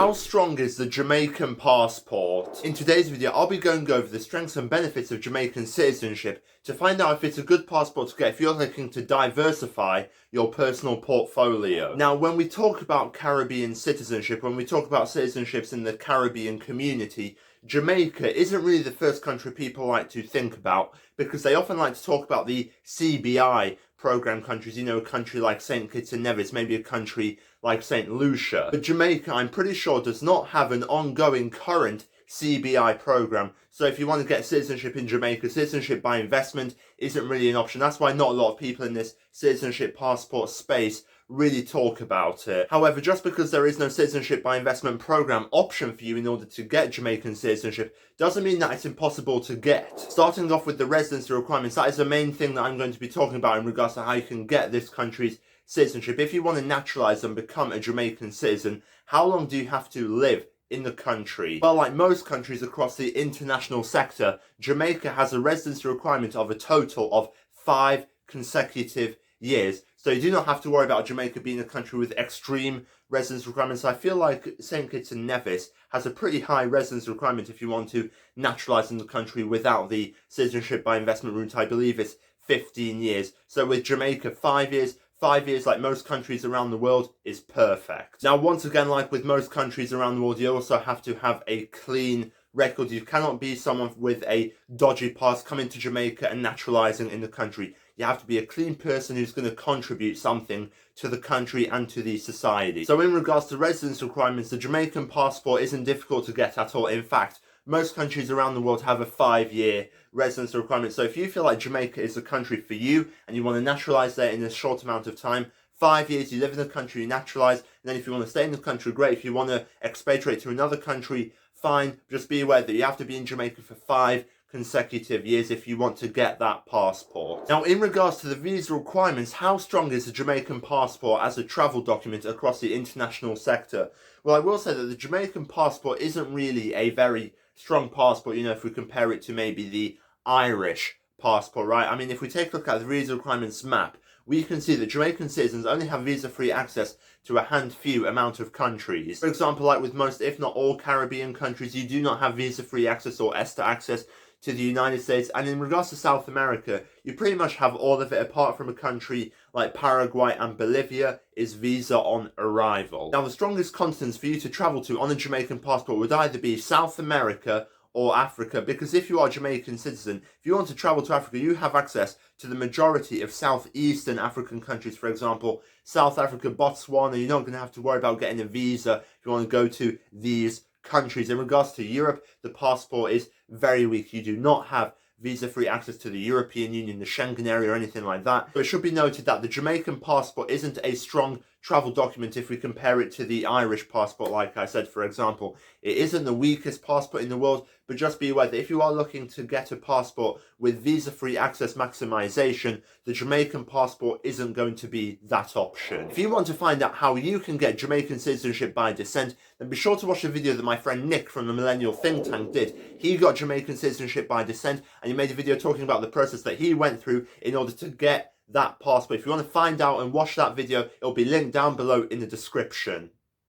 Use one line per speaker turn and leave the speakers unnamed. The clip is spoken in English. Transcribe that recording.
How strong is the Jamaican passport? In today's video, I'll be going over the strengths and benefits of Jamaican citizenship to find out if it's a good passport to get if you're looking to diversify your personal portfolio. Now, when we talk about Caribbean citizenship, when we talk about citizenships in the Caribbean community, Jamaica isn't really the first country people like to think about because they often like to talk about the CBI program countries, you know, a country like St. Kitts and Nevis, maybe a country like St. Lucia. But Jamaica, I'm pretty sure, does not have an ongoing current CBI program. So if you want to get citizenship in Jamaica, citizenship by investment isn't really an option. That's why not a lot of people in this citizenship passport space really talk about it. However, just because there is no citizenship by investment program option for you in order to get Jamaican citizenship doesn't mean that it's impossible to get. Starting off with the residency requirements, that is the main thing that I'm going to be talking about in regards to how you can get this country's citizenship. If you want to naturalize and become a Jamaican citizen, how long do you have to live in the country? Well, like most countries across the international sector, Jamaica has a residency requirement of a total of 5 consecutive years. So you do not have to worry about Jamaica being a country with extreme residence requirements. I feel like St. Kitts and Nevis has a pretty high residence requirement if you want to naturalize in the country without the citizenship by investment route. I believe it's 15 years. So with Jamaica, 5 years. 5 years, like most countries around the world, is perfect. Now, once again, like with most countries around the world, you also have to have a clean record. You cannot be someone with a dodgy past coming to Jamaica and naturalizing in the country. You have to be a clean person who's going to contribute something to the country and to the society. So in regards to residence requirements, the Jamaican passport isn't difficult to get at all. In fact, most countries around the world have a 5-year residence requirement. So if you feel like Jamaica is the country for you and you want to naturalize there in a short amount of time, 5 years, you live in the country, you naturalize, and then if you want to stay in the country, great. If you want to expatriate to another country, fine. Just be aware that you have to be in Jamaica for 5 consecutive years if you want to get that passport. Now, in regards to the visa requirements, how strong is the Jamaican passport as a travel document across the international sector? Well, I will say that the Jamaican passport isn't really a very strong passport, you know, if we compare it to maybe the Irish passport, right? I mean, if we take a look at the visa requirements map, we can see that Jamaican citizens only have visa-free access to a handful amount of countries. For example, like with most, if not all Caribbean countries, you do not have visa-free access or ESTA access to the United States. And in regards to South America, you pretty much have all of it apart from a country like Paraguay and Bolivia is visa on arrival. Now, the strongest continents for you to travel to on a Jamaican passport would either be South America or Africa, because if you are a Jamaican citizen, if you want to travel to Africa, you have access to the majority of southeastern African countries. For example, South Africa, Botswana, you're not going to have to worry about getting a visa if you want to go to these countries. In regards to Europe, the passport is very weak. You do not have visa-free access to the European Union, the Schengen area, or anything like that. So it should be noted that the Jamaican passport isn't a strong travel document if we compare it to the Irish passport, like I said, for example. It isn't the weakest passport in the world, but just be aware that if you are looking to get a passport with visa-free access maximization, the Jamaican passport isn't going to be that option. If you want to find out how you can get Jamaican citizenship by descent, then be sure to watch a video that my friend Nick from the Millennial Think Tank did. He got Jamaican citizenship by descent, and he made a video talking about the process that he went through in order to get that passport. If you want to find out and watch that video, it'll be linked down below in the description.